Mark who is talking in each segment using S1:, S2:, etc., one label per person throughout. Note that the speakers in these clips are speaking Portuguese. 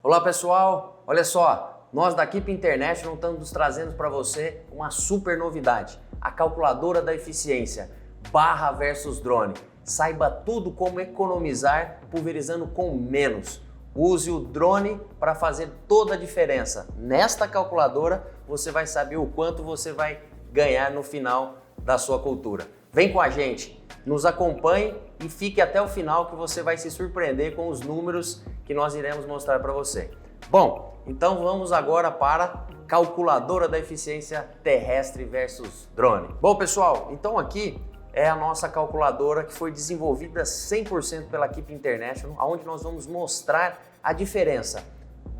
S1: Olá pessoal, olha só, nós da Keep International estamos trazendo para você uma super novidade, a calculadora da eficiência, barra versus drone. Saiba tudo como economizar pulverizando com menos. Use o drone para fazer toda a diferença. Nesta calculadora você vai saber o quanto você vai ganhar no final da sua cultura. Vem com a gente, nos acompanhe e fique até o final que você vai se surpreender com os números que nós iremos mostrar para você. Bom, então vamos agora para a calculadora da eficiência terrestre versus drone. Bom pessoal, então aqui é a nossa calculadora que foi desenvolvida 100% pela Keep International, onde nós vamos mostrar a diferença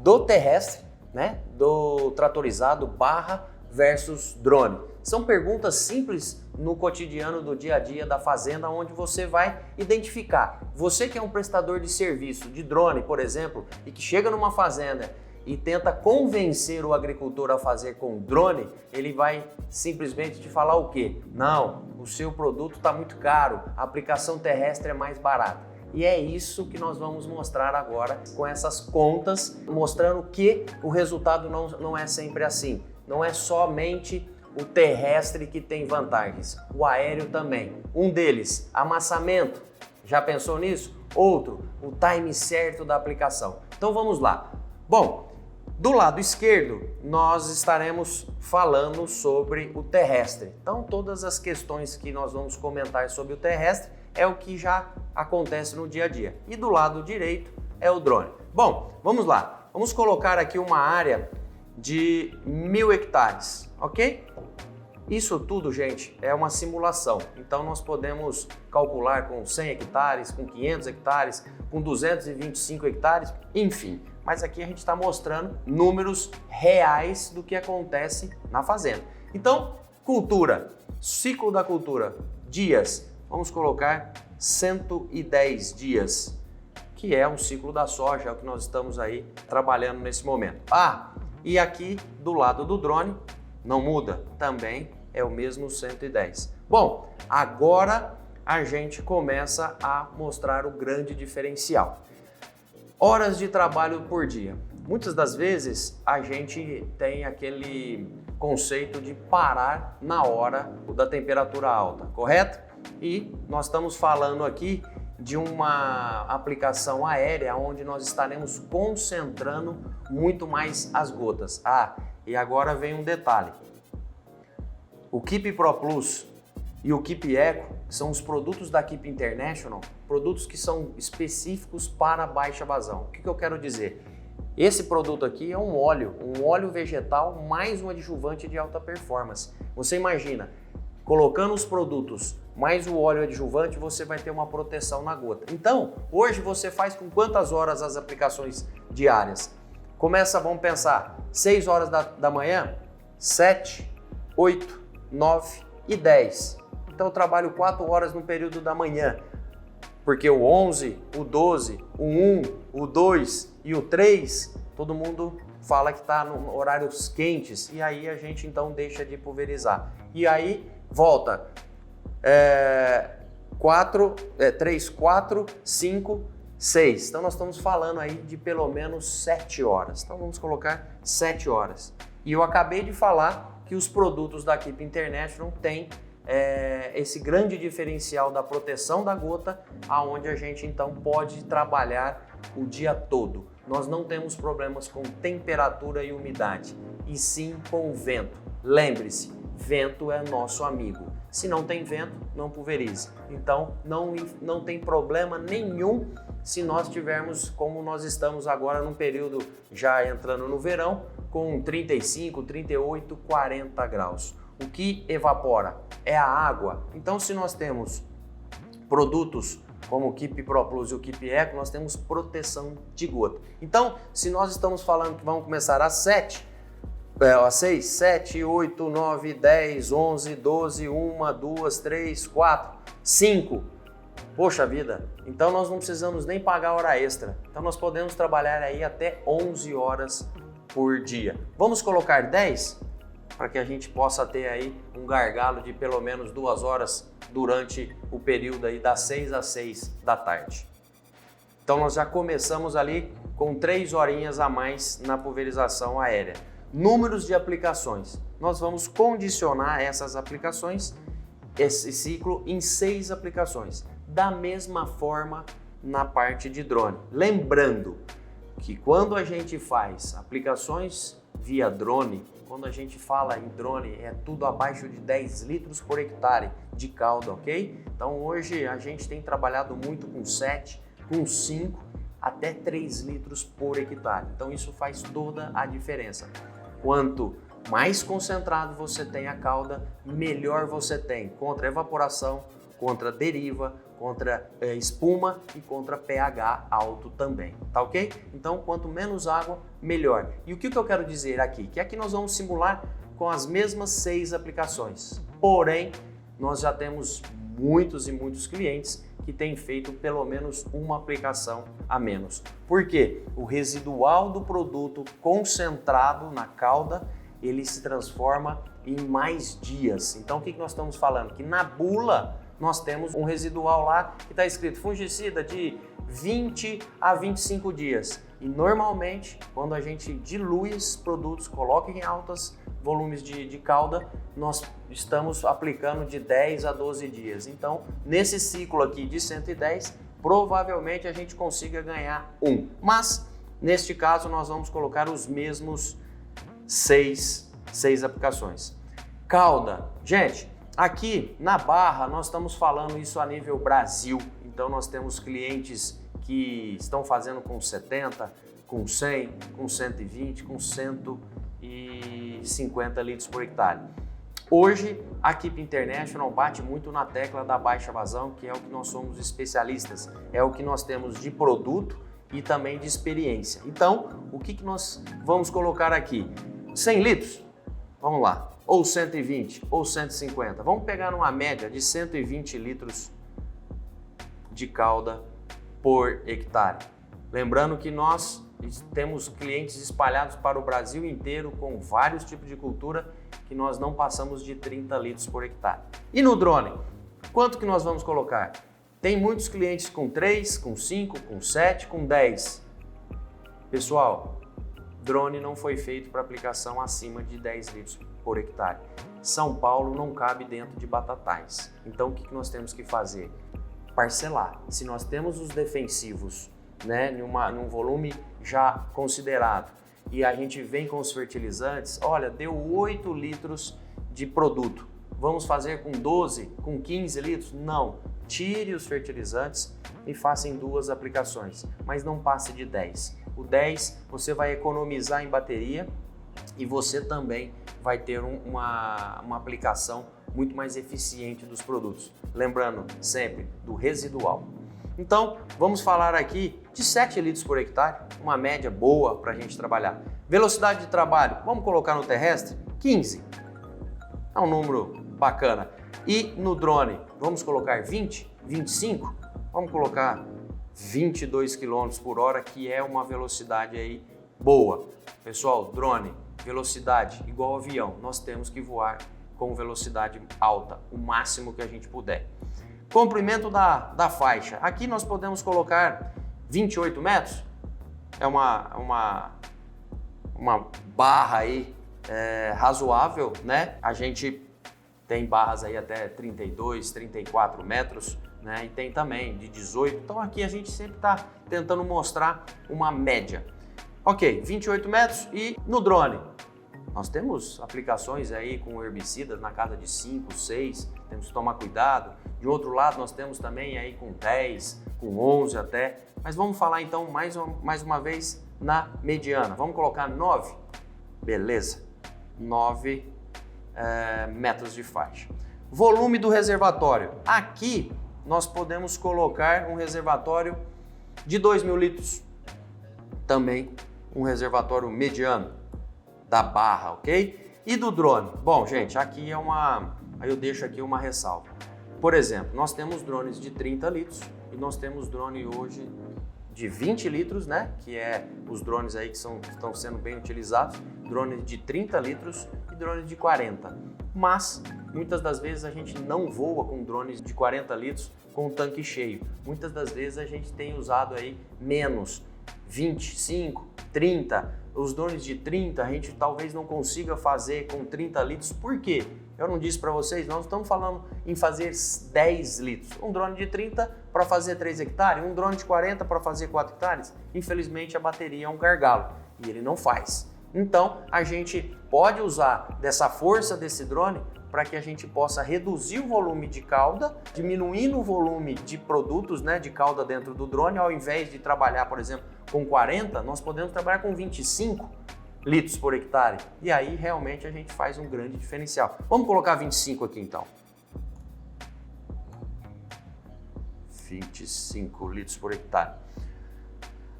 S1: do terrestre, do tratorizado barra versus drone. São perguntas simples no cotidiano do dia a dia da fazenda, onde você vai identificar. Você que é um prestador de serviço de drone, por exemplo, e que chega numa fazenda e tenta convencer o agricultor a fazer com drone, ele vai simplesmente te falar o quê? Não, o seu produto está muito caro, a aplicação terrestre é mais barata. E é isso que nós vamos mostrar agora com essas contas, mostrando que o resultado não é sempre assim. Não é somente o terrestre que tem vantagens, o aéreo também. Um deles, amassamento. Já pensou nisso? Outro, o time certo da aplicação. Então vamos lá. Bom, do lado esquerdo, nós estaremos falando sobre o terrestre. Então, todas as questões que nós vamos comentar sobre o terrestre é o que já acontece no dia a dia. E do lado direito é o drone. Bom, vamos lá. Vamos colocar aqui uma área de 1000 hectares, ok? Isso tudo, gente, é uma simulação. Então, nós podemos calcular com 100 hectares, com 500 hectares, com 225 hectares, enfim. Mas aqui a gente está mostrando números reais do que acontece na fazenda. Então, cultura, ciclo da cultura, dias, vamos colocar 110 dias, que é um ciclo da soja, é o que nós estamos aí trabalhando nesse momento. E aqui do lado do drone, não muda, também é o mesmo 110. Bom, agora a gente começa a mostrar o grande diferencial. Horas de trabalho por dia. Muitas das vezes a gente tem aquele conceito de parar na hora da temperatura alta, correto? E nós estamos falando aqui de uma aplicação aérea onde nós estaremos concentrando muito mais as gotas. E agora vem um detalhe. O Keep Pro Plus e o Keep Eco são os produtos da Keep International, produtos que são específicos para baixa vazão. O que eu quero dizer? Esse produto aqui é um óleo vegetal mais um adjuvante de alta performance. Você imagina, colocando os produtos mais o óleo adjuvante, você vai ter uma proteção na gota. Então, hoje você faz com quantas horas as aplicações diárias? Começa, vamos pensar, 6 horas da manhã, 7, 8, 9 e 10. Então eu trabalho 4 horas no período da manhã, porque o 11, o 12, o 1, o 2 e o 3, todo mundo fala que está no horários quentes e aí a gente então deixa de pulverizar. E aí volta 3, 4, 5, 6. Então nós estamos falando aí de pelo menos 7 horas. Então vamos colocar 7 horas. E eu acabei de falar que os produtos da Keep International têm esse grande diferencial da proteção da gota, aonde a gente então pode trabalhar o dia todo. Nós não temos problemas com temperatura e umidade, e sim com vento. Lembre-se, vento é nosso amigo. Se não tem vento, não pulverize. Então não tem problema nenhum se nós tivermos, como nós estamos agora num período já entrando no verão, com 35, 38, 40 graus. O que evapora é a água. Então, se nós temos produtos como o Keep Pro Plus e o Keep Eco, nós temos proteção de gota. Então, se nós estamos falando que vamos começar às 6, 7, 8, 9, 10, 11, 12, 1, 2, 3, 4, 5. Poxa vida, então nós não precisamos nem pagar hora extra. Então nós podemos trabalhar aí até 11 horas por dia. Vamos colocar 10? Para que a gente possa ter aí um gargalo de pelo menos 2 horas durante o período aí das 6 às 6 da tarde. Então nós já começamos ali com 3 horinhas a mais na pulverização aérea. Números de aplicações. Nós vamos condicionar essas aplicações, esse ciclo, em 6 aplicações. Da mesma forma na parte de drone. Lembrando que quando a gente faz aplicações via drone, quando a gente fala em drone, é tudo abaixo de 10 litros por hectare de cauda, ok? Então hoje a gente tem trabalhado muito com 7, com 5, até 3 litros por hectare. Então isso faz toda a diferença. Quanto mais concentrado você tem a cauda, melhor você tem contra evaporação, contra deriva, contra espuma e contra pH alto também, tá ok? Então, quanto menos água, melhor. E o que eu quero dizer aqui? Que aqui nós vamos simular com as mesmas 6 aplicações. Porém, nós já temos muitos e muitos clientes que têm feito pelo menos uma aplicação a menos. Por quê? O residual do produto concentrado na cauda, ele se transforma em mais dias. Então, o que nós estamos falando? Que na bula nós temos um residual lá que está escrito fungicida de 20 a 25 dias. E normalmente, quando a gente dilui esses produtos, coloca em altos volumes de cauda, nós estamos aplicando de 10 a 12 dias. Então, nesse ciclo aqui de 110, provavelmente a gente consiga ganhar 1. Mas, neste caso, nós vamos colocar os mesmos 6 aplicações. Cauda. Gente, aqui na Barra nós estamos falando isso a nível Brasil. Então, nós temos clientes que estão fazendo com 70, com 100, com 120, com 150 litros por hectare. Hoje, a Keep International bate muito na tecla da baixa vazão, que é o que nós somos especialistas, é o que nós temos de produto e também de experiência. Então, o que nós vamos colocar aqui? 100 litros? Vamos lá. Ou 120, ou 150. Vamos pegar uma média de 120 litros de cauda por hectare. Lembrando que nós temos clientes espalhados para o Brasil inteiro com vários tipos de cultura que nós não passamos de 30 litros por hectare. E no drone, quanto que nós vamos colocar? Tem muitos clientes com 3, com 5, com 7, com 10. Pessoal, drone não foi feito para aplicação acima de 10 litros por hectare. São Paulo não cabe dentro de Batatais. Então o que nós temos que fazer? Parcelar. Se nós temos os defensivos, né, num volume já considerado, e a gente vem com os fertilizantes, olha, deu 8 litros de produto. Vamos fazer com 12, com 15 litros? Não. Tire os fertilizantes e faça em 2 aplicações, mas não passe de 10. O 10 você vai economizar em bateria e você também vai ter uma aplicação muito mais eficiente dos produtos. Lembrando sempre do residual. Então, vamos falar aqui de 7 litros por hectare, uma média boa para a gente trabalhar. Velocidade de trabalho, vamos colocar no terrestre? 15. É um número bacana. E no drone, vamos colocar 20, 25? Vamos colocar 22 km por hora, que é uma velocidade aí boa. Pessoal, drone, velocidade igual ao avião, nós temos que voar com velocidade alta, o máximo que a gente puder. Comprimento da faixa, aqui nós podemos colocar 28 metros, é uma barra aí razoável, né? A gente tem barras aí até 32, 34 metros, né? E tem também de 18, então aqui a gente sempre está tentando mostrar uma média. Ok, 28 metros e no drone, nós temos aplicações aí com herbicidas na casa de 5, 6, temos que tomar cuidado. De outro lado, nós temos também aí com 10, com 11 até, mas vamos falar então mais uma vez na mediana. Vamos colocar 9? Beleza, 9 metros de faixa. Volume do reservatório. Aqui nós podemos colocar um reservatório de 2.000 litros. Também um reservatório mediano da barra, ok? E do drone? Bom, gente, aqui aí eu deixo aqui uma ressalva. Por exemplo, nós temos drones de 30 litros e nós temos drone hoje de 20 litros, né? Que é os drones aí que estão sendo bem utilizados, drones de 30 litros e drones de 40. Mas, muitas das vezes a gente não voa com drones de 40 litros com o tanque cheio. Muitas das vezes a gente tem usado aí menos, 25, 30, os drones de 30 a gente talvez não consiga fazer com 30 litros, por quê? Eu não disse para vocês, nós estamos falando em fazer 10 litros. Um drone de 30 para fazer 3 hectares, um drone de 40 para fazer 4 hectares. Infelizmente a bateria é um gargalo e ele não faz. Então a gente pode usar dessa força desse drone para que a gente possa reduzir o volume de cauda, diminuindo o volume de produtos, né, de cauda dentro do drone. Ao invés de trabalhar, por exemplo, com 40, nós podemos trabalhar com 25 litros por hectare. E aí realmente a gente faz um grande diferencial. Vamos colocar 25 aqui então. 25 litros por hectare.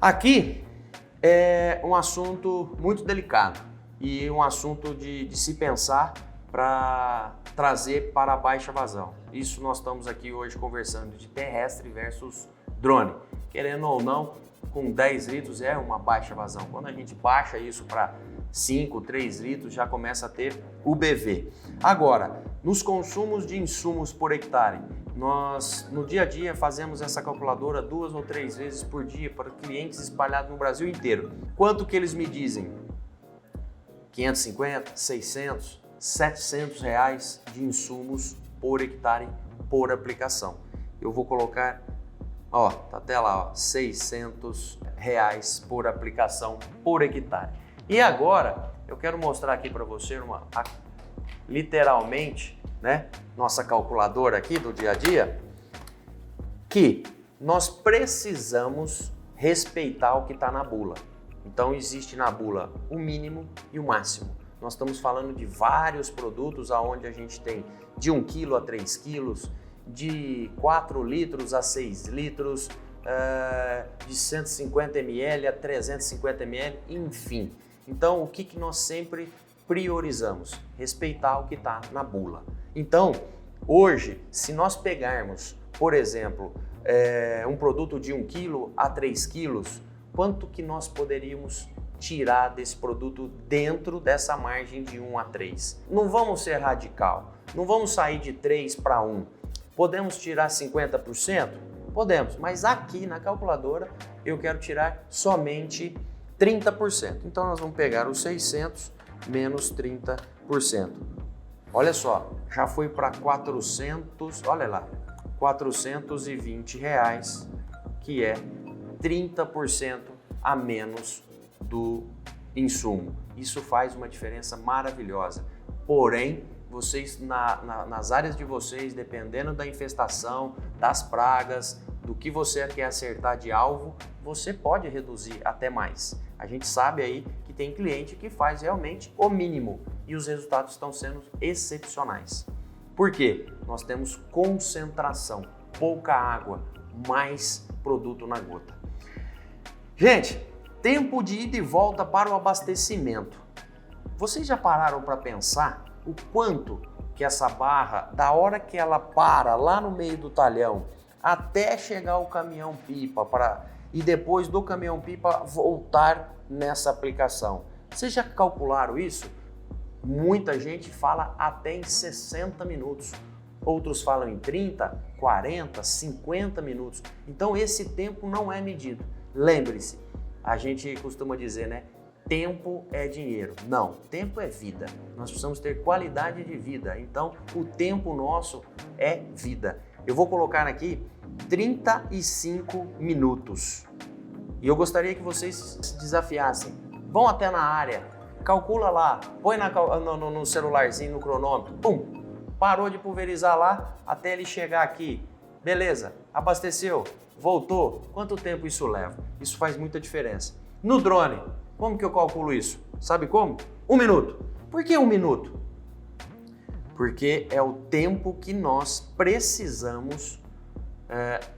S1: Aqui é um assunto muito delicado e um assunto de se pensar para trazer para a baixa vazão. Isso nós estamos aqui hoje conversando de terrestre versus drone. Querendo ou não, com 10 litros é uma baixa vazão. Quando a gente baixa isso para 5, 3 litros, já começa a ter UBV. Agora, nos consumos de insumos por hectare, nós no dia a dia fazemos essa calculadora 2 ou 3 vezes por dia para clientes espalhados no Brasil inteiro. Quanto que eles me dizem? 550, 600, 700 reais de insumos por hectare por aplicação. Eu vou colocar, ó, tá até lá, ó, 600 reais por aplicação por hectare. E agora eu quero mostrar aqui para você literalmente, né, nossa calculadora aqui do dia a dia, que nós precisamos respeitar o que está na bula. Então existe na bula o mínimo e o máximo. Nós estamos falando de vários produtos onde a gente tem de 1 kg a 3 kg, de 4 litros a 6 litros, de 150 ml a 350 ml, enfim. Então, o que nós sempre priorizamos? Respeitar o que está na bula. Então, hoje, se nós pegarmos, por exemplo, um produto de 1 kg a 3 kg, quanto que nós poderíamos tirar desse produto dentro dessa margem de 1 a 3? Não vamos ser radical, não vamos sair de 3 para 1. Podemos tirar 50%? Podemos, mas aqui na calculadora eu quero tirar somente 30%. Então nós vamos pegar os 600 menos 30%. Olha só, já foi para 400, olha lá, 420 reais, que é 30% a menos do insumo. Isso faz uma diferença maravilhosa. Porém, vocês nas áreas de vocês, dependendo da infestação, das pragas, do que você quer acertar de alvo, você pode reduzir até mais. A gente sabe aí que tem cliente que faz realmente o mínimo e os resultados estão sendo excepcionais. Por quê? Nós temos concentração, pouca água, mais produto na gota. Gente, tempo de ida e volta para o abastecimento. Vocês já pararam para pensar o quanto que essa barra, da hora que ela para lá no meio do talhão, até chegar o caminhão-pipa e depois do caminhão-pipa voltar nessa aplicação? Vocês já calcularam isso? Muita gente fala até em 60 minutos. Outros falam em 30, 40, 50 minutos. Então esse tempo não é medido. Lembre-se, a gente costuma dizer, né? Tempo é dinheiro. Não, tempo é vida. Nós precisamos ter qualidade de vida. Então, o tempo nosso é vida. Eu vou colocar aqui 35 minutos. E eu gostaria que vocês se desafiassem. Vão até na área, calcula lá, põe no celularzinho, no cronômetro. Pum! Parou de pulverizar lá até ele chegar aqui. Beleza, abasteceu, voltou. Quanto tempo isso leva? Isso faz muita diferença. No drone, como que eu calculo isso? Sabe como? 1 minuto. Por que 1 minuto? Porque é o tempo que nós precisamos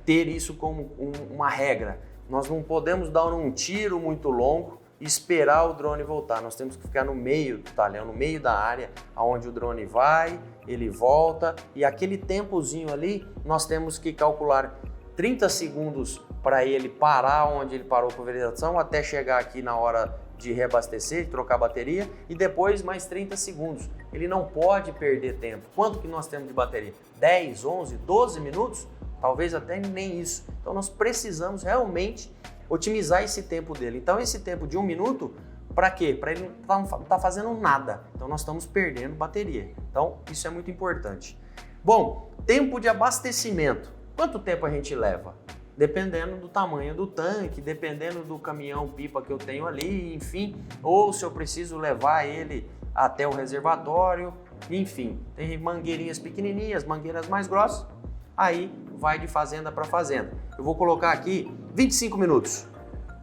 S1: ter isso como uma regra. Nós não podemos dar um tiro muito longo e esperar o drone voltar. Nós temos que ficar no meio do talhão, no meio da área, onde o drone vai, ele volta, e aquele tempozinho ali nós temos que calcular 30 segundos para ele parar onde ele parou a pulverização, até chegar aqui na hora de reabastecer, de trocar a bateria, e depois mais 30 segundos. Ele não pode perder tempo. Quanto que nós temos de bateria? 10, 11, 12 minutos? Talvez até nem isso. Então nós precisamos realmente otimizar esse tempo dele. Então esse tempo de 1 minuto, para quê? Para ele não tá fazendo nada. Então nós estamos perdendo bateria. Então isso é muito importante. Bom, tempo de abastecimento. Quanto tempo a gente leva? Dependendo do tamanho do tanque, dependendo do caminhão-pipa que eu tenho ali, enfim, ou se eu preciso levar ele até o reservatório, enfim. Tem mangueirinhas pequenininhas, mangueiras mais grossas, aí vai de fazenda para fazenda. Eu vou colocar aqui 25 minutos,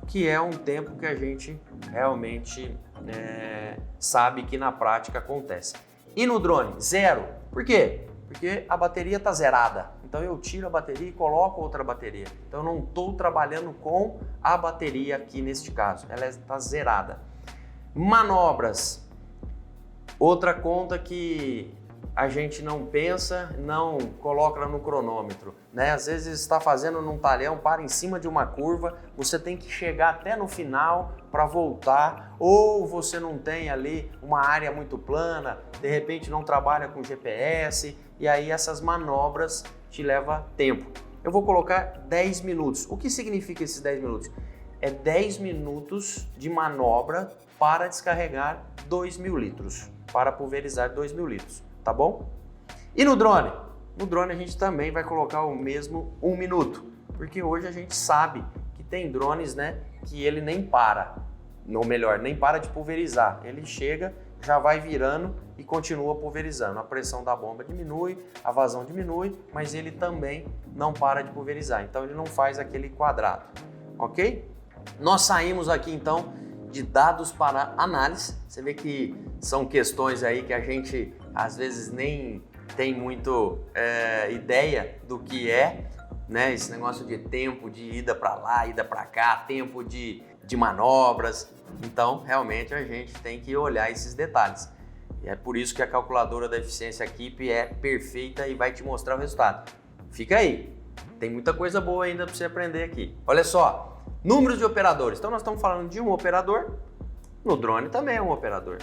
S1: que é um tempo que a gente realmente sabe que na prática acontece. E no drone, 0. Por quê? Porque a bateria está zerada. Então eu tiro a bateria e coloco outra bateria. Então eu não estou trabalhando com a bateria aqui neste caso. Ela está zerada. Manobras. Outra conta que a gente não pensa, não coloca no cronômetro, né? Às vezes está fazendo num talhão, para em cima de uma curva, você tem que chegar até no final para voltar, ou você não tem ali uma área muito plana, de repente não trabalha com GPS, e aí essas manobras te levam tempo. Eu vou colocar 10 minutos. O que significa esses 10 minutos? É 10 minutos de manobra para descarregar 2.000 litros, para pulverizar 2.000 litros. Tá bom? E no drone? No drone a gente também vai colocar o mesmo 1 minuto, porque hoje a gente sabe que tem drones, né, que ele nem para, ou melhor, nem para de pulverizar. Ele chega, já vai virando e continua pulverizando. A pressão da bomba diminui, a vazão diminui, mas ele também não para de pulverizar. Então ele não faz aquele quadrado, ok? Nós saímos aqui então de dados para análise. Você vê que são questões aí que a gente às vezes nem tem muito ideia do que é, né? Esse negócio de tempo de ida para lá, ida para cá, tempo de manobras. Então, realmente a gente tem que olhar esses detalhes. E é por isso que a calculadora da eficiência Keep é perfeita e vai te mostrar o resultado. Fica aí, tem muita coisa boa ainda para você aprender aqui. Olha só, números de operadores. Então nós estamos falando de um operador, no drone também é um operador.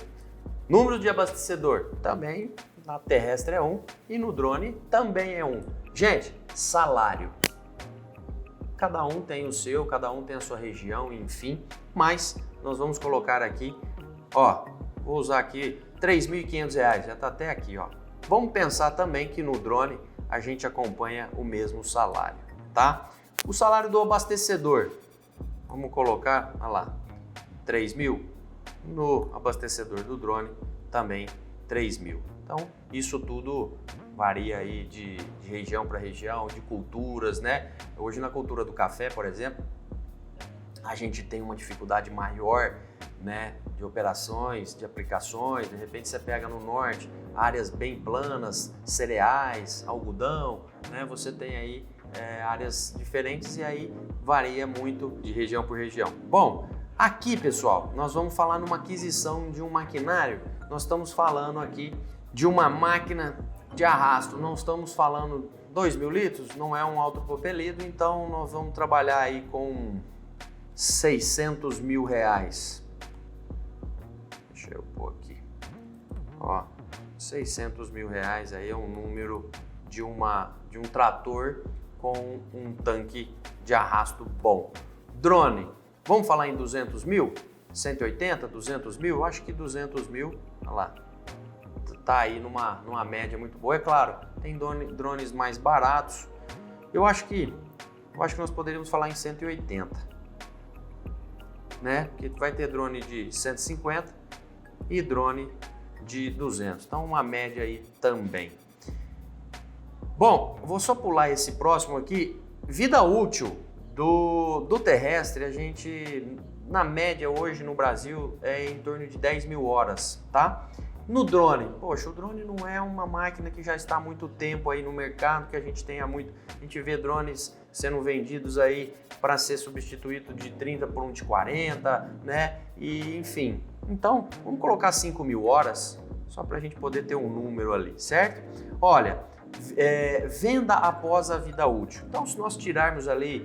S1: Número de abastecedor, também na terrestre é 1 e no drone também é 1. Gente, salário. Cada um tem o seu, cada um tem a sua região, enfim, mas nós vamos colocar aqui, ó, vou usar aqui R$3.500, já está até aqui, ó. Vamos pensar também que no drone a gente acompanha o mesmo salário, tá? O salário do abastecedor, vamos colocar, olha lá, 3.000. No abastecedor do drone também 3.000. Então isso tudo varia aí de região para região, de culturas, né? Hoje na cultura do café, por exemplo, a gente tem uma dificuldade maior, né, de operações, de aplicações. De repente você pega no norte áreas bem planas, cereais, algodão, né? Você tem aí áreas diferentes e aí varia muito de região por região. Bom, aqui, pessoal, nós vamos falar numa aquisição de um maquinário. Nós estamos falando aqui de uma máquina de arrasto. Não estamos falando 2.000 litros, não é um autopropelido, então nós vamos trabalhar aí com R$600 mil. Deixa eu pôr aqui. Ó, R$600 mil aí é um número de um trator com um tanque de arrasto bom. Drone. Vamos falar em 200 mil? 180, 200 mil? Acho que 200 mil, olha lá, tá aí numa média muito boa. É claro, tem drones mais baratos. Eu acho que nós poderíamos falar em 180, né? Porque vai ter drone de 150 e drone de 200. Então uma média aí também. Bom, vou só pular esse próximo aqui. Vida útil do terrestre, a gente, na média hoje no Brasil, é em torno de 10.000 horas, tá? No drone, poxa, o drone não é uma máquina que já está há muito tempo aí no mercado, que a gente vê drones sendo vendidos aí para ser substituído de 30 por um de 40, né? E enfim, então vamos colocar 5.000 horas, só para a gente poder ter um número ali, certo? Olha, venda após a vida útil. Então, se nós tirarmos ali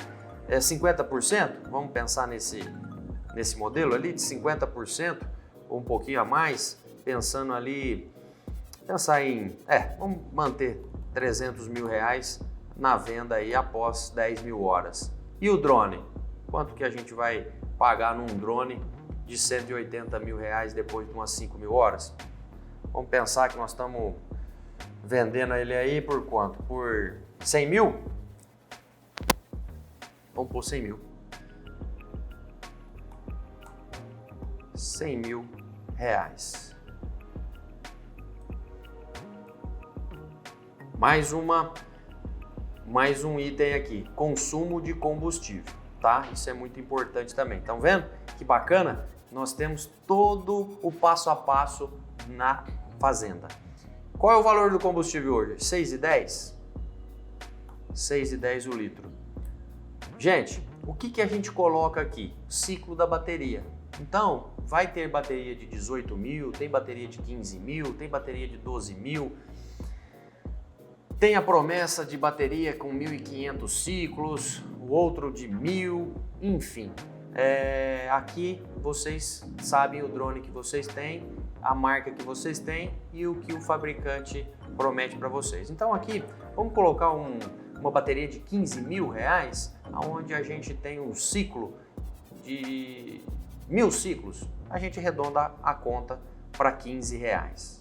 S1: 50%, vamos pensar nesse modelo ali de 50% ou um pouquinho a mais, pensando ali, vamos manter R$300 mil na venda aí após 10.000 horas. E o drone? quanto que a gente vai pagar num drone de 180 mil reais depois de umas 5 mil horas? Vamos pensar que nós estamos vendendo ele aí por quanto? Por 100 mil? Vamos por 100 mil. 100 mil reais. Mais um item aqui, consumo de combustível, tá? Isso é muito importante também. Estão vendo que bacana? Nós temos todo o passo a passo na fazenda. Qual é o valor do combustível hoje? 6,10? 6,10 o litro. Gente, o que a gente coloca aqui? Ciclo da bateria. Então, vai ter bateria de 18 mil, tem bateria de 15 mil, tem bateria de 12 mil. Tem a promessa de bateria com 1.500 ciclos, o outro de 1.000, enfim. Aqui vocês sabem o drone que vocês têm, a marca que vocês têm e o que o fabricante promete para vocês. Então aqui, vamos colocar uma bateria de 15 mil reais, onde a gente tem um ciclo de 1.000 ciclos, a gente arredonda a conta para 15 reais.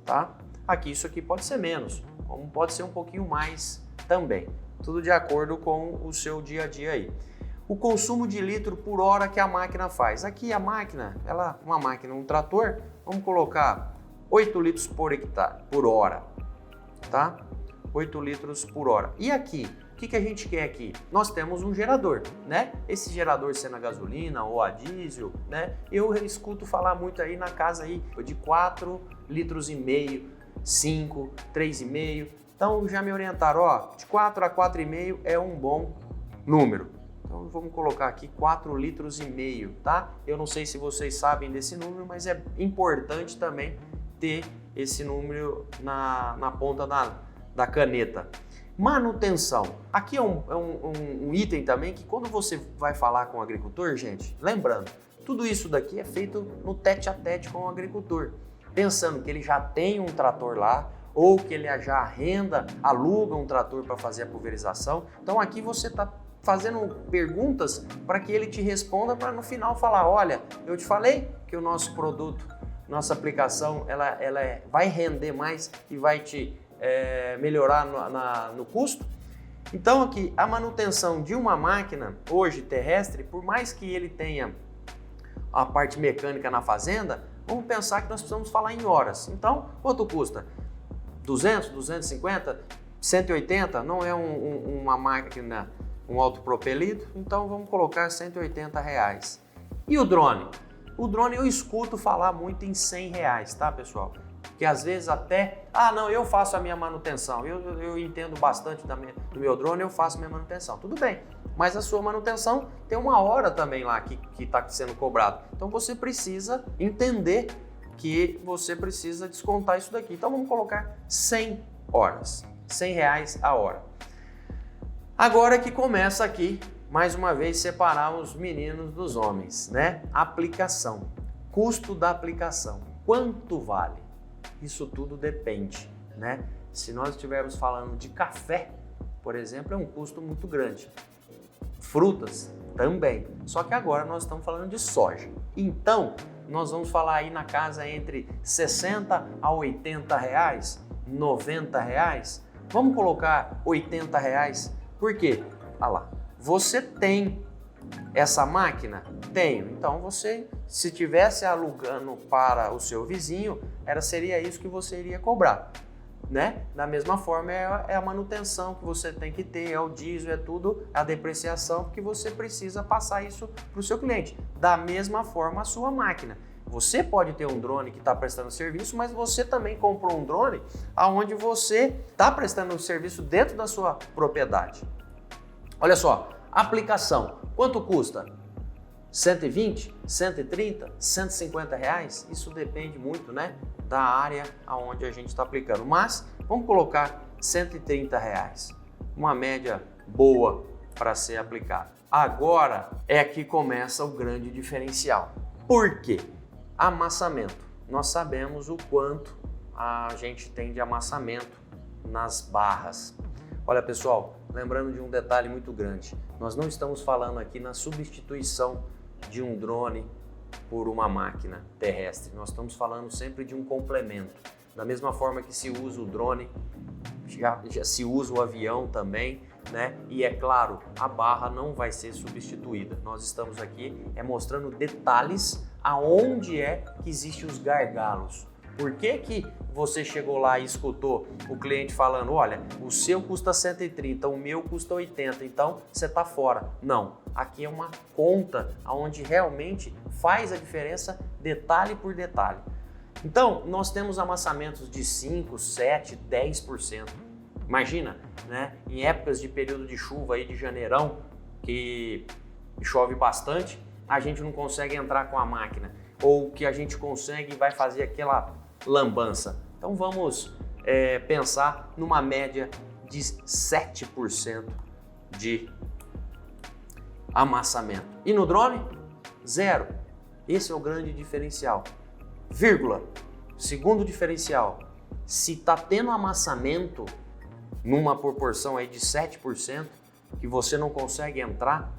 S1: Tá? Aqui isso aqui pode ser menos, como pode ser um pouquinho mais também. Tudo de acordo com o seu dia a dia aí. O consumo de litro por hora que a máquina faz. Aqui a máquina, uma máquina, um trator, vamos colocar 8 litros por hora, tá? 8 litros por hora. E aqui, o que a gente quer aqui? Nós temos um gerador, né? Esse gerador sendo a gasolina ou a diesel, né? Eu escuto falar muito aí na casa aí de 4 litros e meio, 5, 3,5. Então já me orientaram, ó, de 4 a 4,5 é um bom número. Então vamos colocar aqui 4 litros e meio, tá? Eu não sei se vocês sabem desse número, mas é importante também ter esse número na ponta da caneta. Manutenção. Aqui é um item também que quando você vai falar com o agricultor, gente, lembrando, tudo isso daqui é feito no tete a tete com o agricultor. Pensando que ele já tem um trator lá ou que ele já aluga um trator para fazer a pulverização. Então aqui você está fazendo perguntas para que ele te responda para no final falar, olha, eu te falei que o nosso produto, nossa aplicação, ela vai render mais e vai te melhorar no custo. Então aqui, a manutenção de uma máquina hoje terrestre, por mais que ele tenha a parte mecânica na fazenda, vamos pensar que nós precisamos falar em horas. Então, quanto custa? 200, 250, 180? Não é uma máquina, um autopropelido? Então vamos colocar 180 reais. E o drone? O drone eu escuto falar muito em 100 reais, tá, pessoal? Que às vezes até, não, eu faço a minha manutenção, eu entendo bastante do meu drone, eu faço minha manutenção. Tudo bem, mas a sua manutenção tem uma hora também lá que está sendo cobrado. Então você precisa entender que você precisa descontar isso daqui. Então vamos colocar 100 horas, 100 reais a hora. Agora que começa aqui, mais uma vez, separar os meninos dos homens, né? Aplicação, custo da aplicação, quanto vale? Isso tudo depende, né? Se nós estivermos falando de café, por exemplo, é um custo muito grande. Frutas também, só que agora nós estamos falando de soja. Então, nós vamos falar aí na casa entre 60 a 80 reais, 90 reais. Vamos colocar 80 reais, por quê? Olha lá, você tem essa máquina? Tenho. Então você, se tivesse alugando para o seu vizinho, seria isso que você iria cobrar, né? Da mesma forma é a manutenção que você tem que ter, é o diesel, é tudo, a depreciação, porque você precisa passar isso para o seu cliente. Da mesma forma a sua máquina. Você pode ter um drone que está prestando serviço, mas você também comprou um drone onde você está prestando um serviço dentro da sua propriedade. Olha só, aplicação, quanto custa? 120, 130, 150 reais? Isso depende muito, né, da área aonde a gente está aplicando. Mas vamos colocar 130 reais, uma média boa para ser aplicada. Agora é que começa o grande diferencial. Por quê? Amassamento. Nós sabemos o quanto a gente tem de amassamento nas barras. Olha pessoal, lembrando de um detalhe muito grande. Nós não estamos falando aqui na substituição de um drone por uma máquina terrestre. Nós estamos falando sempre de um complemento. Da mesma forma que se usa o drone, já se usa o avião também, né? E é claro, a barra não vai ser substituída. Nós estamos aqui mostrando detalhes aonde é que existem os gargalos. Por que que você chegou lá e escutou o cliente falando, olha, o seu custa 130, o meu custa 80, então você está fora? Não, aqui é uma conta onde realmente faz a diferença detalhe por detalhe. Então, nós temos amassamentos de 5, 7, 10%. Imagina, né? Em épocas de período de chuva aí de janeirão, que chove bastante, a gente não consegue entrar com a máquina. Ou que a gente consegue e vai fazer aquela lambança. Então vamos pensar numa média de 7% de amassamento. E no drone, 0. Esse é o grande diferencial. Vírgula. Segundo diferencial, se está tendo amassamento numa proporção aí de 7%, que você não consegue entrar,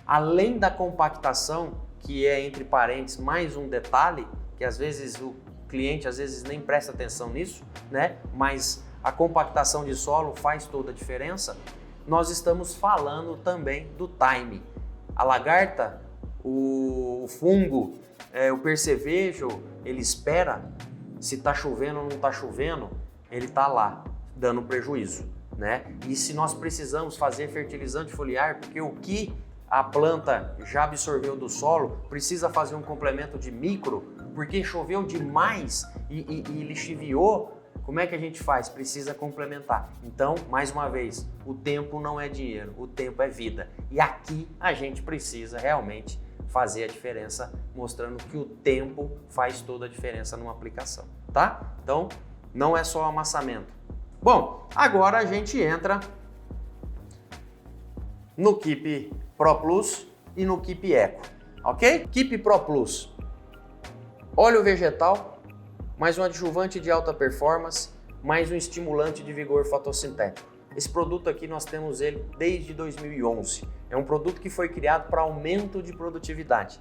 S1: além da compactação, que é entre parênteses mais um detalhe, que às vezes o cliente nem presta atenção nisso, né? Mas a compactação de solo faz toda a diferença. Nós estamos falando também do time. A lagarta, o fungo, o percevejo, ele espera se está chovendo ou não está chovendo, ele está lá dando prejuízo, né? E se nós precisamos fazer fertilizante foliar, porque o que a planta já absorveu do solo, precisa fazer um complemento de micro, porque choveu demais e lixiviou, como é que a gente faz? Precisa complementar. Então, mais uma vez, o tempo não é dinheiro, o tempo é vida. E aqui a gente precisa realmente fazer a diferença, mostrando que o tempo faz toda a diferença numa aplicação, tá? Então, não é só amassamento. Bom, agora a gente entra no Keep Pro Plus e no Keep Eco, ok? Keep Pro Plus, óleo vegetal, mais um adjuvante de alta performance, mais um estimulante de vigor fotossintético. Esse produto aqui nós temos ele desde 2011. É um produto que foi criado para aumento de produtividade.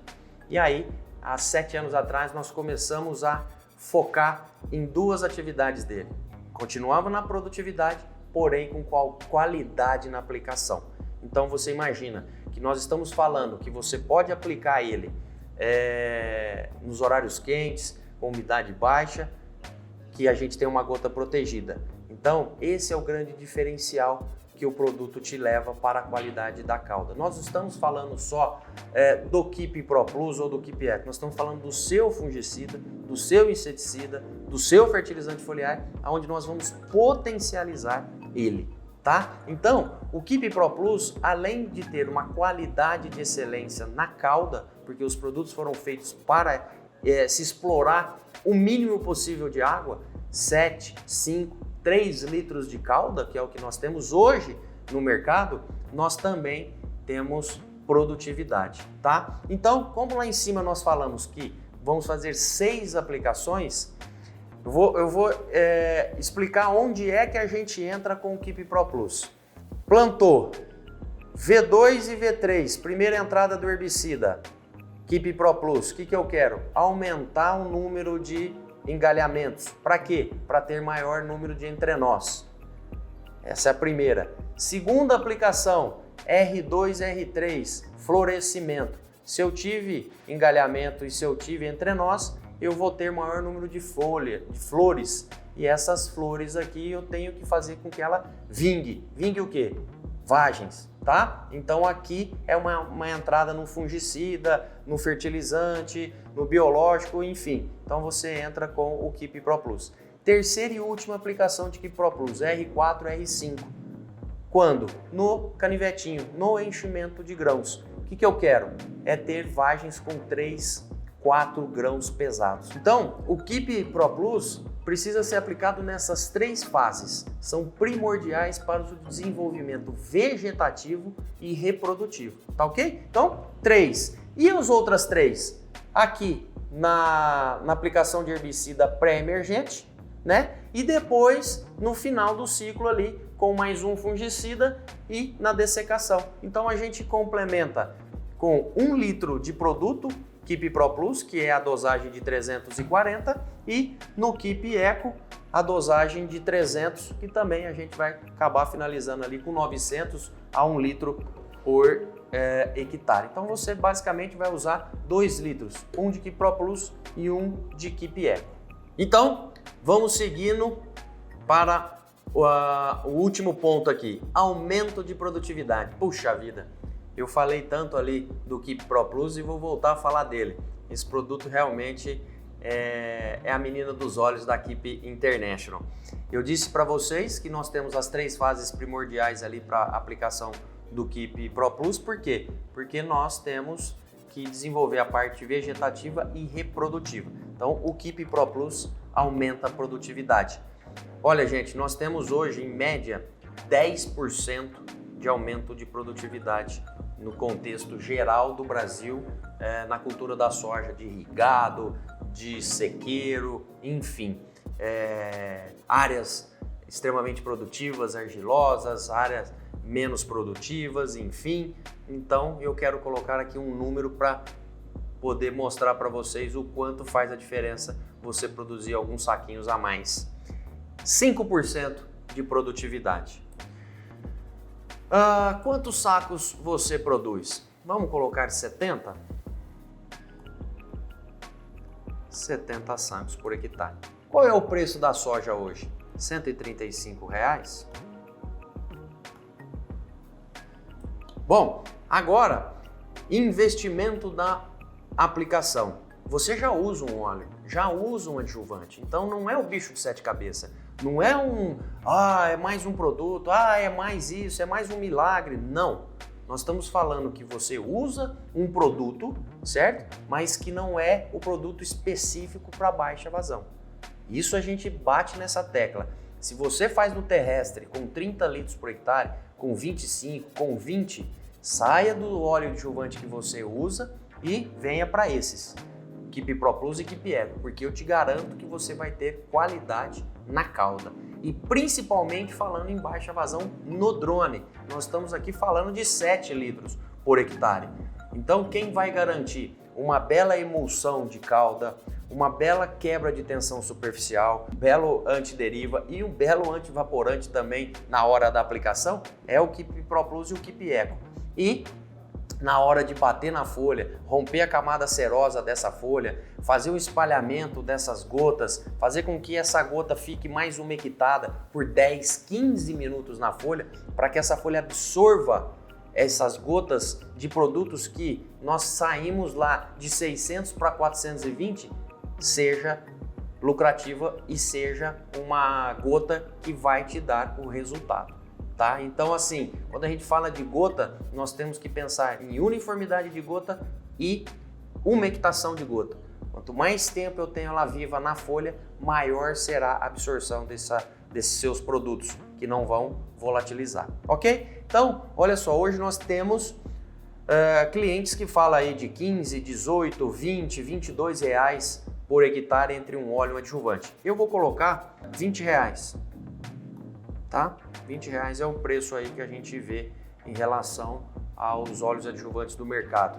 S1: E aí, há 7 anos atrás, nós começamos a focar em 2 atividades dele. Continuava na produtividade, porém com qualidade na aplicação. Então você imagina que nós estamos falando que você pode aplicar ele nos horários quentes, com umidade baixa, que a gente tem uma gota protegida. Então esse é o grande diferencial que o produto te leva para a qualidade da cauda. Nós não estamos falando só do Keep Pro Plus ou do Keep Eco, nós estamos falando do seu fungicida, do seu inseticida, do seu fertilizante foliar, onde nós vamos potencializar ele, tá? Então, o Keep Pro Plus, além de ter uma qualidade de excelência na cauda, porque os produtos foram feitos para se explorar o mínimo possível de água, 7, 5, 3 litros de cauda, que é o que nós temos hoje no mercado, nós também temos produtividade, tá? Então, como lá em cima nós falamos que vamos fazer 6 aplicações, eu vou explicar onde é que a gente entra com o Keep Pro Plus. Plantou V2 e V3, primeira entrada do herbicida, Keep Pro Plus, o que eu quero? Aumentar o número de engalhamentos. Para quê? Para ter maior número de entrenós. Essa é a primeira. Segunda aplicação, R2, R3, florescimento. Se eu tive engalhamento e se eu tive entrenós, eu vou ter maior número de flores. E essas flores aqui eu tenho que fazer com que ela vingue. Vingue o quê? Vagens, tá? Então aqui é uma entrada no fungicida, no fertilizante, no biológico, enfim. Então você entra com o Keep Pro Plus. Terceira e última aplicação de Keep Pro Plus, R4, R5. Quando? No canivetinho, no enchimento de grãos. O que eu quero? É ter vagens com 3, 4 grãos pesados. Então, o Keep Pro Plus precisa ser aplicado nessas 3 fases. São primordiais para o desenvolvimento vegetativo e reprodutivo. Tá ok? Então, 3. E as outras 3? Aqui, na aplicação de herbicida pré-emergente, né? E depois, no final do ciclo ali, com mais um fungicida e na dessecação. Então a gente complementa com 1 litro de produto Keep Pro Plus, que é a dosagem de 340, e no Keep Eco a dosagem de 300, que também a gente vai acabar finalizando ali com 900 a 1 litro por hectare. Então você basicamente vai usar 2 litros, um de Keep Pro Plus e um de Keep Eco. Então vamos seguindo para o último ponto aqui, aumento de produtividade. Puxa vida, eu falei tanto ali do Keep Pro Plus e vou voltar a falar dele. Esse produto realmente é a menina dos olhos da Keep International. Eu disse para vocês que nós temos as 3 fases primordiais ali para aplicação do Keep Pro Plus. Por quê? Porque nós temos que desenvolver a parte vegetativa e reprodutiva. Então o Keep Pro Plus aumenta a produtividade. Olha, gente, nós temos hoje em média 10% de aumento de produtividade no contexto geral do Brasil, na cultura da soja, de irrigado, de sequeiro, enfim, áreas extremamente produtivas, argilosas, áreas menos produtivas, enfim. Então eu quero colocar aqui um número para poder mostrar para vocês o quanto faz a diferença você produzir alguns saquinhos a mais. 5% de produtividade. Quantos sacos você produz? Vamos colocar 70? 70 sacos por hectare. Qual é o preço da soja hoje? R$ 135. Bom, agora, investimento da aplicação. Você já usa um óleo, já usa um adjuvante, então não é o bicho de 7 cabeças. Não é é mais um produto, é mais isso, é mais um milagre. Não. Nós estamos falando que você usa um produto, certo? Mas que não é o produto específico para baixa vazão. Isso a gente bate nessa tecla. Se você faz no terrestre com 30 litros por hectare, com 25, com 20, saia do óleo adjuvante que você usa e venha para esses. Keep Pro Plus e Keep Eco, porque eu te garanto que você vai ter qualidade na cauda. E principalmente falando em baixa vazão no drone. Nós estamos aqui falando de 7 litros por hectare. Então quem vai garantir uma bela emulsão de cauda, uma bela quebra de tensão superficial, belo antideriva e um belo antivaporante também na hora da aplicação é o Keep Pro Plus e o Keep Eco. E na hora de bater na folha, romper a camada cerosa dessa folha, fazer o espalhamento dessas gotas, fazer com que essa gota fique mais umectada por 10, 15 minutos na folha, para que essa folha absorva essas gotas de produtos que nós saímos lá de 600 para 420, seja lucrativa e seja uma gota que vai te dar o resultado. Tá? Então assim, quando a gente fala de gota, nós temos que pensar em uniformidade de gota e umectação de gota. Quanto mais tempo eu tenho ela viva na folha, maior será a absorção desses seus produtos, que não vão volatilizar, ok? Então, olha só, hoje nós temos clientes que falam aí de 15, 18, 20, 22 reais por hectare entre um óleo e um adjuvante. Eu vou colocar 20 reais. Tá? 20 reais é o preço aí que a gente vê em relação aos óleos adjuvantes do mercado.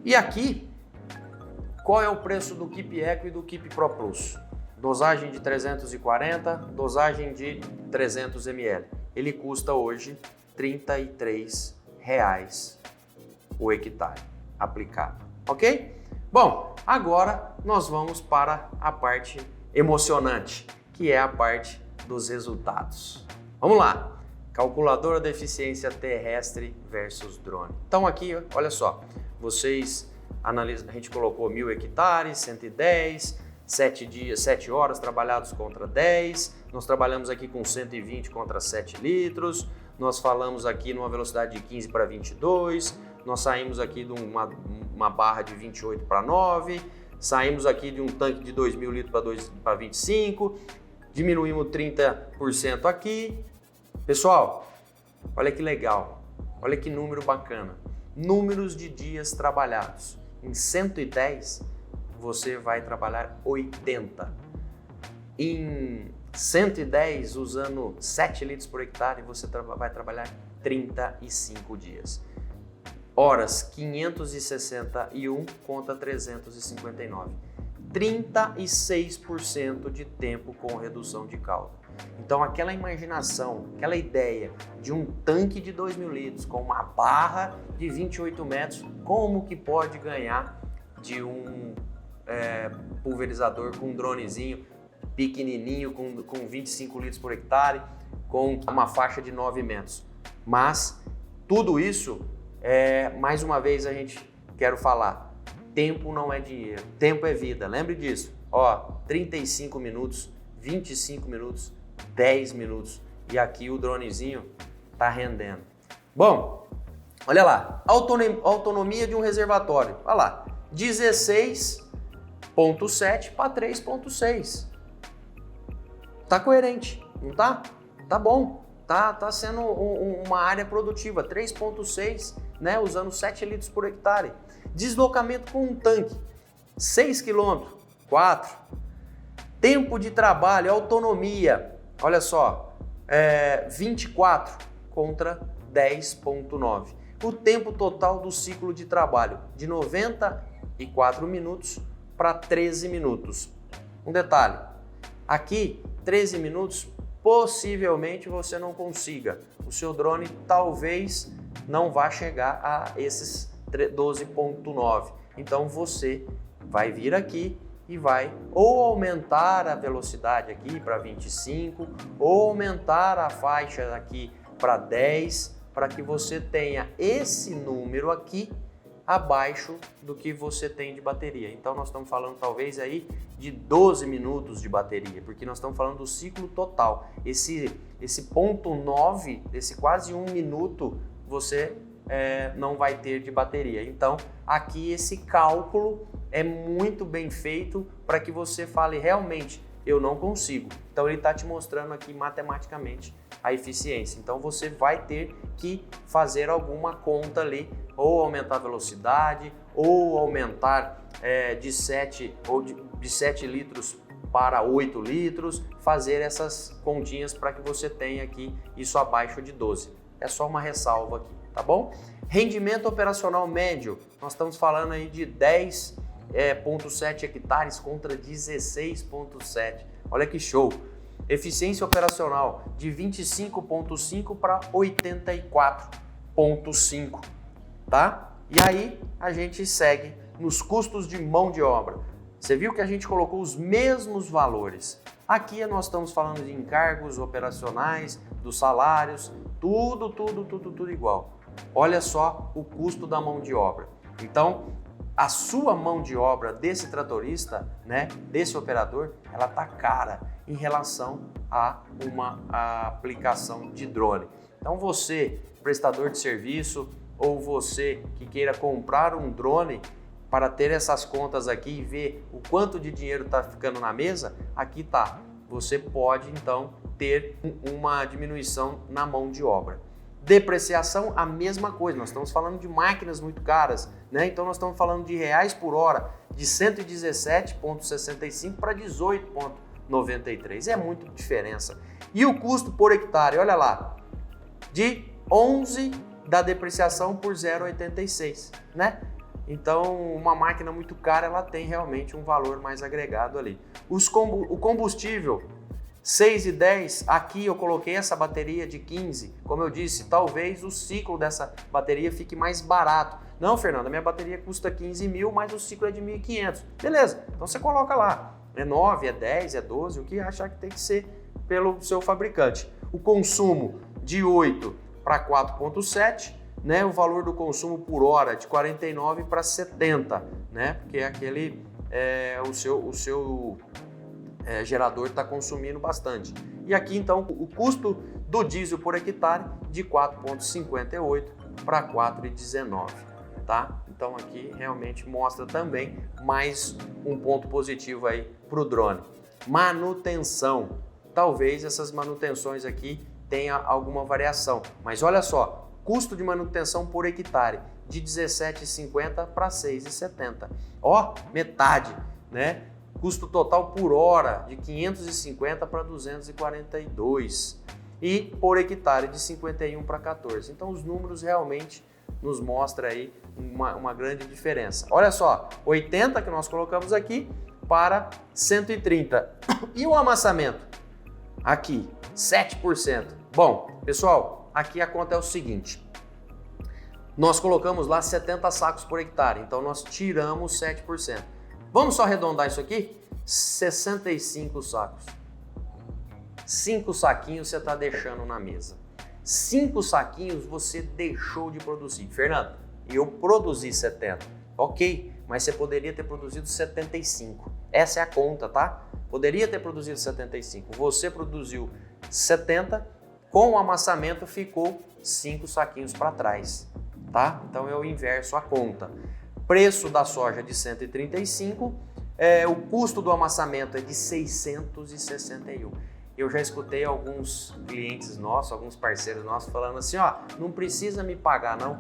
S1: E aqui, qual é o preço do Keep Eco e do Keep Pro Plus? Dosagem de 340, dosagem de 300 ml. Ele custa hoje R$ 33 o hectare aplicado, ok? Bom, agora nós vamos para a parte emocionante, que é a parte dos resultados. Vamos lá, calculadora da eficiência terrestre versus drone. Então aqui, olha só, vocês analisam, a gente colocou 1.000 hectares, 110, 7 dias, 7 horas trabalhados contra 10, nós trabalhamos aqui com 120 contra 7 litros, nós falamos aqui numa velocidade de 15 para 22, nós saímos aqui de uma barra de 28 para 9, saímos aqui de um tanque de 2.000 litros para 25, diminuímos 30% aqui. Pessoal, olha que legal, olha que número bacana. Números de dias trabalhados. Em 110, você vai trabalhar 80. em 110 usando 7 litros por hectare, você vai trabalhar 35 dias. Horas 561 contra 359. 36% de tempo com redução de caldo. Então aquela imaginação, aquela ideia de um tanque de 2.000 litros com uma barra de 28 metros, como que pode ganhar de um pulverizador com um dronezinho pequenininho, com 25 litros por hectare, com uma faixa de 9 metros. Mas tudo isso, mais uma vez a gente quero falar, tempo não é dinheiro, tempo é vida, lembre disso. 35 minutos, 25 minutos, 10 minutos e aqui o dronezinho tá rendendo. Bom, olha lá, autonomia de um reservatório, olha lá, 16,7 para 3,6. Tá coerente, não tá? Tá bom, tá sendo uma área produtiva, 3,6, né, usando 7 litros por hectare. Deslocamento com um tanque, 6 km, 4. Tempo de trabalho, autonomia, olha só, 24 contra 10,9. O tempo total do ciclo de trabalho, de 94 minutos para 13 minutos. Um detalhe, aqui 13 minutos possivelmente você não consiga. O seu drone talvez não vá chegar a esses 12,9. Então você vai vir aqui e vai ou aumentar a velocidade aqui para 25 ou aumentar a faixa aqui para 10 para que você tenha esse número aqui abaixo do que você tem de bateria. Então nós estamos falando talvez aí de 12 minutos de bateria, porque nós estamos falando do ciclo total. Esse ponto 9, esse quase 1 minuto, você não vai ter de bateria. Então aqui esse cálculo é muito bem feito para que você fale realmente, eu não consigo. Então ele está te mostrando aqui matematicamente a eficiência. Então você vai ter que fazer alguma conta ali, ou aumentar a velocidade, ou aumentar de 7 litros para 8 litros, fazer essas continhas para que você tenha aqui isso abaixo de 12. É só uma ressalva aqui, tá bom? Rendimento operacional médio, nós estamos falando aí de 10,7 hectares contra 16,7. Olha que show! Eficiência operacional de 25,5 para 84,5, tá? E aí a gente segue nos custos de mão de obra. Você viu que a gente colocou os mesmos valores. Aqui nós estamos falando de encargos operacionais, dos salários, tudo igual. Olha só o custo da mão de obra. Então, a sua mão de obra desse tratorista, né, desse operador, ela tá cara em relação a uma aplicação de drone. Então você, prestador de serviço, ou você que queira comprar um drone para ter essas contas aqui e ver o quanto de dinheiro está ficando na mesa, aqui tá. Você pode então ter uma diminuição na mão de obra. Depreciação, a mesma coisa, nós estamos falando de máquinas muito caras, né? Então nós estamos falando de reais por hora, de 117,65 para 18,93, é muita diferença. E o custo por hectare, olha lá, de 11 da depreciação por 0,86, né? Então uma máquina muito cara, ela tem realmente um valor mais agregado ali. O combustível, 6,10, aqui eu coloquei essa bateria de 15, como eu disse, talvez o ciclo dessa bateria fique mais barato. Não, Fernando, a minha bateria custa 15 mil, mas o ciclo é de 1.500. Beleza, então você coloca lá, é 9, é 10, é 12, o que achar que tem que ser pelo seu fabricante. O consumo de 8 para 4,7, né? O valor do consumo por hora de 49 para 70, né? Porque é aquele, o seu gerador está consumindo bastante. E aqui então o custo do diesel por hectare de 4,58 para 4,19, tá? Então aqui realmente mostra também mais um ponto positivo aí para o drone. Manutenção, talvez essas manutenções aqui tenha alguma variação, mas olha só, custo de manutenção por hectare de 17,50 para 6,70. Ó, metade, né? custo total por hora de 550 para 242 e por hectare de 51 para 14. Então os números realmente nos mostram aí uma grande diferença. Olha só, 80 que nós colocamos aqui para 130. E o amassamento? Aqui, 7%. Bom, pessoal, aqui a conta é o seguinte. Nós colocamos lá 70 sacos por hectare, então nós tiramos 7%. Vamos só arredondar isso aqui? 65 sacos. 5 saquinhos você está deixando na mesa. 5 saquinhos você deixou de produzir. Fernando, eu produzi 70. Ok, mas você poderia ter produzido 75. Essa é a conta, tá? Poderia ter produzido 75. Você produziu 70, com o amassamento ficou 5 saquinhos para trás, tá? Então eu inverso a conta. Preço da soja de 135, o custo do amassamento é de 661. Eu já escutei alguns clientes nossos, alguns parceiros nossos falando assim, ó, não precisa me pagar não.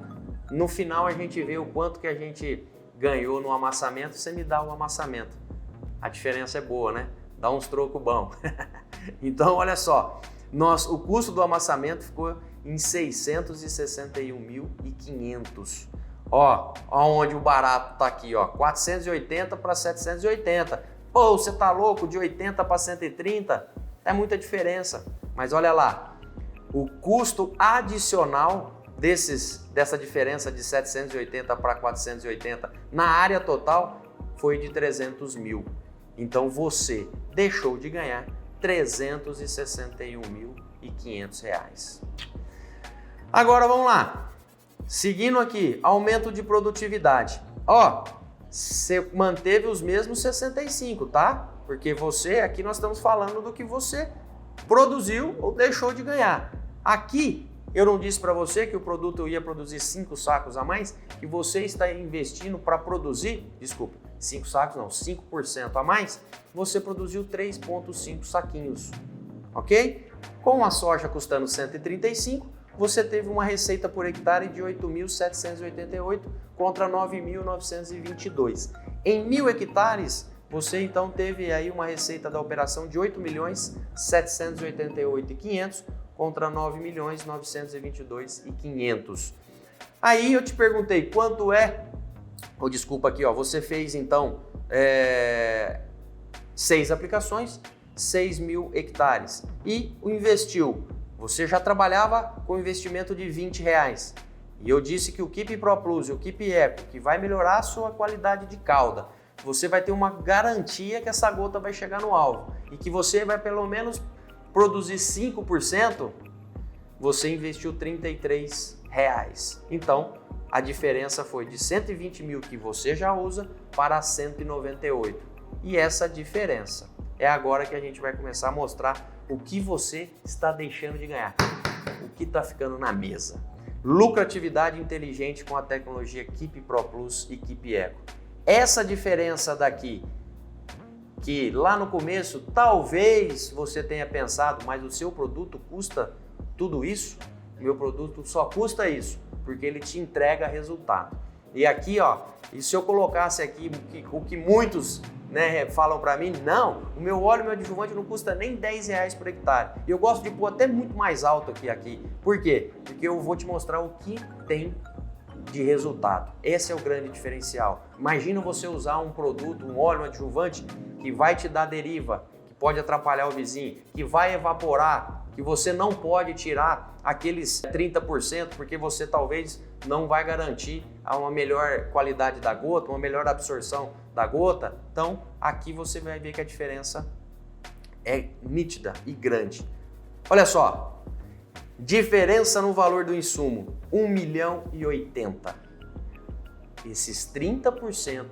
S1: No final a gente vê o quanto que a gente ganhou no amassamento, você me dá o amassamento. A diferença é boa, né? Dá uns trocos bons. Então, olha só, o custo do amassamento ficou em 661.500. Ó, onde o barato tá aqui, ó, 480 para 780. Pô, você tá louco? De 80 para 130? É muita diferença. Mas olha lá, o custo adicional dessa diferença de 780 para 480 na área total foi de 300 mil. Então você deixou de ganhar R$ 361.500. Agora vamos lá. Seguindo aqui, aumento de produtividade. Ó, você manteve os mesmos 65, tá? Porque aqui nós estamos falando do que você produziu ou deixou de ganhar. Aqui, eu não disse para você que o produto ia produzir 5 sacos a mais, que você está investindo para produzir, 5 sacos não, 5% a mais, você produziu 3,5 saquinhos, ok? Com a soja custando 135, você teve uma receita por hectare de 8.788 contra 9.922. Em 1.000 hectares, você então teve aí uma receita da operação de 8.788.500 contra 9.922.500. Aí eu te perguntei quanto é, desculpa aqui, ó, você fez então 6 aplicações, 6.000 hectares e investiu. Você já trabalhava com investimento de R$20. E eu disse que o Keep Pro Plus e o Keep Eco, que vai melhorar a sua qualidade de calda, você vai ter uma garantia que essa gota vai chegar no alvo e que você vai pelo menos produzir 5%, você investiu R$33. Então, a diferença foi de 120 mil que você já usa para 198. E essa diferença é agora que a gente vai começar a mostrar o que você está deixando de ganhar, o que está ficando na mesa. Lucratividade inteligente com a tecnologia Keep Pro Plus e Keep Eco. Essa diferença daqui, que lá no começo talvez você tenha pensado, mas o seu produto custa tudo isso? O meu produto só custa isso, porque ele te entrega resultado. E aqui, ó, e se eu colocasse aqui o que muitos falam para mim, não, o meu óleo, meu adjuvante não custa nem R$10 por hectare. E eu gosto de pôr até muito mais alto aqui. Por quê? Porque eu vou te mostrar o que tem de resultado. Esse é o grande diferencial. Imagina você usar um produto, um óleo, um adjuvante que vai te dar deriva, que pode atrapalhar o vizinho, que vai evaporar, que você não pode tirar aqueles 30% porque você talvez não vai garantir uma melhor qualidade da gota, uma melhor absorção da gota. Então, aqui você vai ver que a diferença é nítida e grande. Olha só, diferença no valor do insumo, R$1.080.000. Esses 30%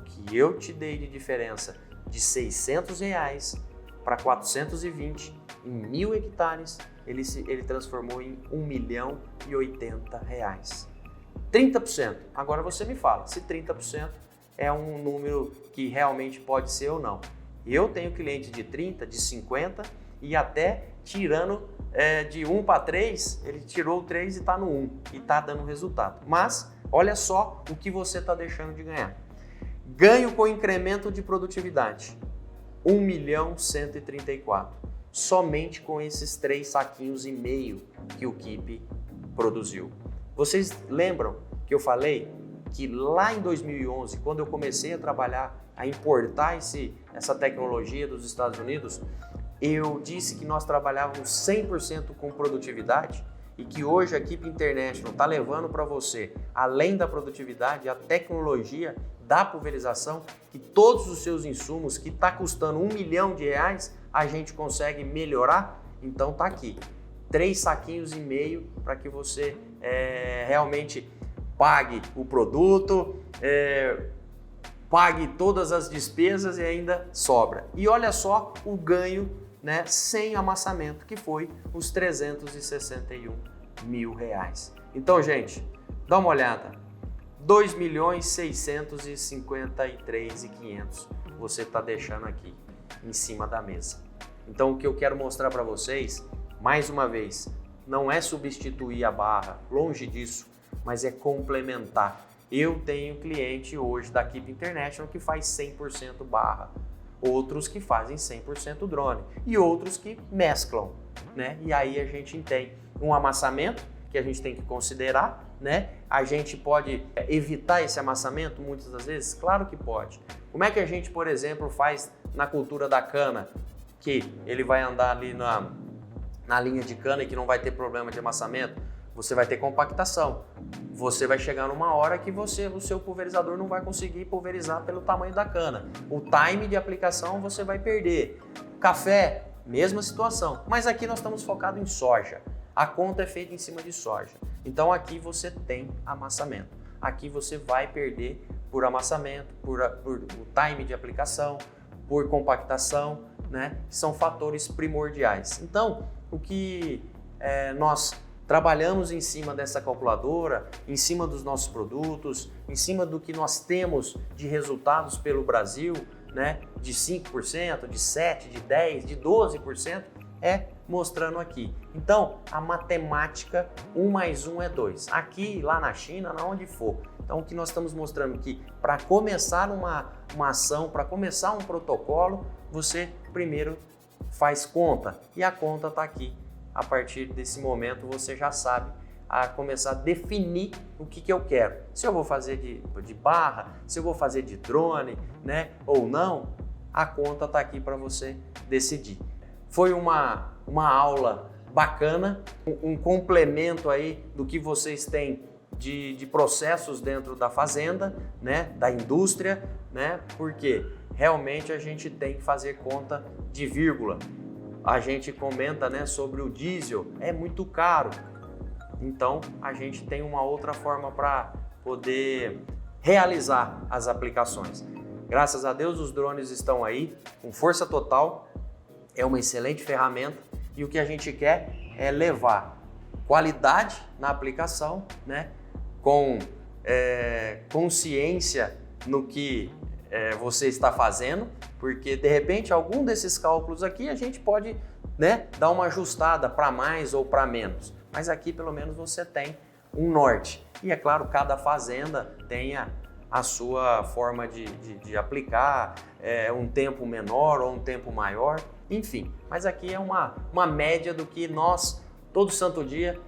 S1: que eu te dei de diferença de R$600 para 420 em 1.000 hectares, ele transformou em R$1.080.000. 30%. Agora você me fala se 30% é um número que realmente pode ser ou não. Eu tenho cliente de 30, de 50 e até tirando de 1 para 3, ele tirou o 3 e está no 1 e está dando resultado. Mas olha só o que você está deixando de ganhar. Ganho com incremento de produtividade, 1.134.000, somente com esses 3,5 saquinhos que o Keep produziu. Vocês lembram que eu falei que lá em 2011, quando eu comecei a trabalhar, a importar essa tecnologia dos Estados Unidos, eu disse que nós trabalhávamos 100% com produtividade e que hoje a Keep International está levando para você, além da produtividade, a tecnologia da pulverização, que todos os seus insumos, que está custando R$1 milhão, a gente consegue melhorar. Então tá aqui, 3,5 saquinhos para que você realmente pague o produto, pague todas as despesas e ainda sobra. E olha só o ganho, né, sem amassamento, que foi os R$361 mil. Então, gente, dá uma olhada. 2.653.500 você está deixando aqui em cima da mesa. Então, o que eu quero mostrar para vocês, mais uma vez, não é substituir a barra, longe disso, mas é complementar. Eu tenho cliente hoje da Keep International que faz 100% barra, outros que fazem 100% drone e outros que mesclam, né? E aí a gente tem um amassamento que a gente tem que considerar, né? A gente pode evitar esse amassamento muitas das vezes? Claro que pode. Como é que a gente, por exemplo, faz na cultura da cana, que ele vai andar ali na linha de cana e que não vai ter problema de amassamento? Você vai ter compactação. Você vai chegar numa hora que o seu pulverizador não vai conseguir pulverizar pelo tamanho da cana. O time de aplicação você vai perder. Café, mesma situação. Mas aqui nós estamos focados em soja. A conta é feita em cima de soja. Então aqui você tem amassamento. Aqui você vai perder por amassamento, por o time de aplicação, por compactação, né? São fatores primordiais. Então, o que nós trabalhamos em cima dessa calculadora, em cima dos nossos produtos, em cima do que nós temos de resultados pelo Brasil, né? De 5%, de 7%, de 10%, de 12%, mostrando aqui. Então, a matemática 1 mais 1 é 2. Aqui, lá na China, onde for. Então, o que nós estamos mostrando aqui, para começar uma ação, para começar um protocolo, você primeiro faz conta. E a conta está aqui. A partir desse momento, você já sabe a começar a definir o que eu quero. Se eu vou fazer de barra, se eu vou fazer de drone, né, ou não, a conta está aqui para você decidir. Foi uma aula bacana, um complemento aí do que vocês têm de processos dentro da fazenda, né, da indústria, né, porque realmente a gente tem que fazer conta de vírgula. A gente comenta, né, sobre o diesel, é muito caro. Então a gente tem uma outra forma para poder realizar as aplicações. Graças a Deus os drones estão aí com força total, é uma excelente ferramenta e o que a gente quer é levar qualidade na aplicação, né, com consciência no que você está fazendo, porque de repente algum desses cálculos aqui a gente pode, né, dar uma ajustada para mais ou para menos, mas aqui pelo menos você tem um norte. E é claro, cada fazenda tem a sua forma de aplicar, um tempo menor ou um tempo maior, enfim. Mas aqui é uma média do que nós, todo santo dia,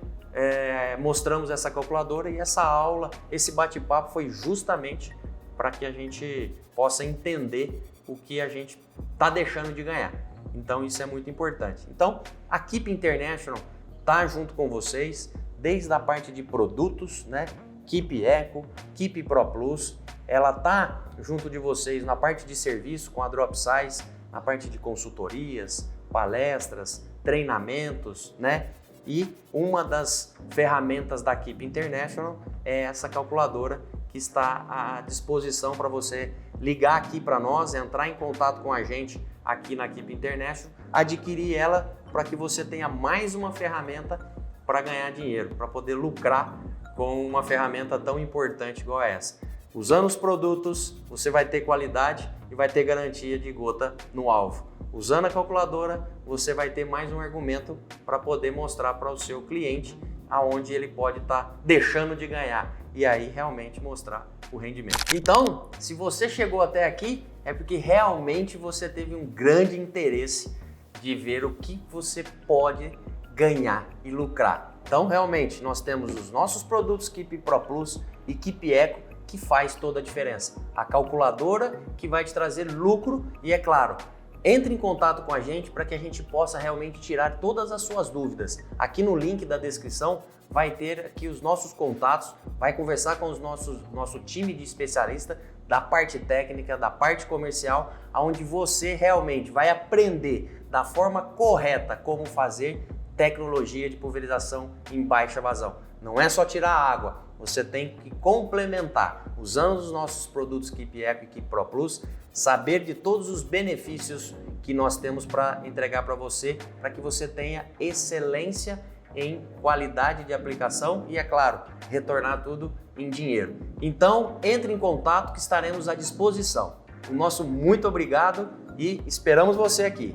S1: mostramos essa calculadora, e essa aula, esse bate-papo foi justamente para que a gente possa entender o que a gente está deixando de ganhar. Então isso é muito importante. Então a Keep International está junto com vocês desde a parte de produtos, né? Keep Eco, Keep Pro Plus, ela está junto de vocês na parte de serviço com a Dropsize, na parte de consultorias, palestras, treinamentos, né? E uma das ferramentas da Keep International é essa calculadora que está à disposição para você ligar aqui para nós, entrar em contato com a gente aqui na Keep International, adquirir ela para que você tenha mais uma ferramenta para ganhar dinheiro, para poder lucrar com uma ferramenta tão importante igual essa. Usando os produtos, você vai ter qualidade e vai ter garantia de gota no alvo. Usando a calculadora, você vai ter mais um argumento para poder mostrar para o seu cliente aonde ele pode estar deixando de ganhar e aí realmente mostrar o rendimento. Então, se você chegou até aqui, é porque realmente você teve um grande interesse de ver o que você pode ganhar e lucrar. Então, realmente, nós temos os nossos produtos Keep Pro Plus e Keep Eco, que faz toda a diferença. A calculadora que vai te trazer lucro e, é claro, entre em contato com a gente para que a gente possa realmente tirar todas as suas dúvidas. Aqui no link da descrição vai ter aqui os nossos contatos, vai conversar com nosso time de especialista da parte técnica, da parte comercial, onde você realmente vai aprender da forma correta como fazer tecnologia de pulverização em baixa vazão. Não é só tirar a água, você tem que complementar, usando os nossos produtos Keep Eco e Keep Pro Plus, saber de todos os benefícios que nós temos para entregar para você que você tenha excelência em qualidade de aplicação e, é claro, retornar tudo em dinheiro. Então, entre em contato que estaremos à disposição. O nosso muito obrigado e esperamos você aqui.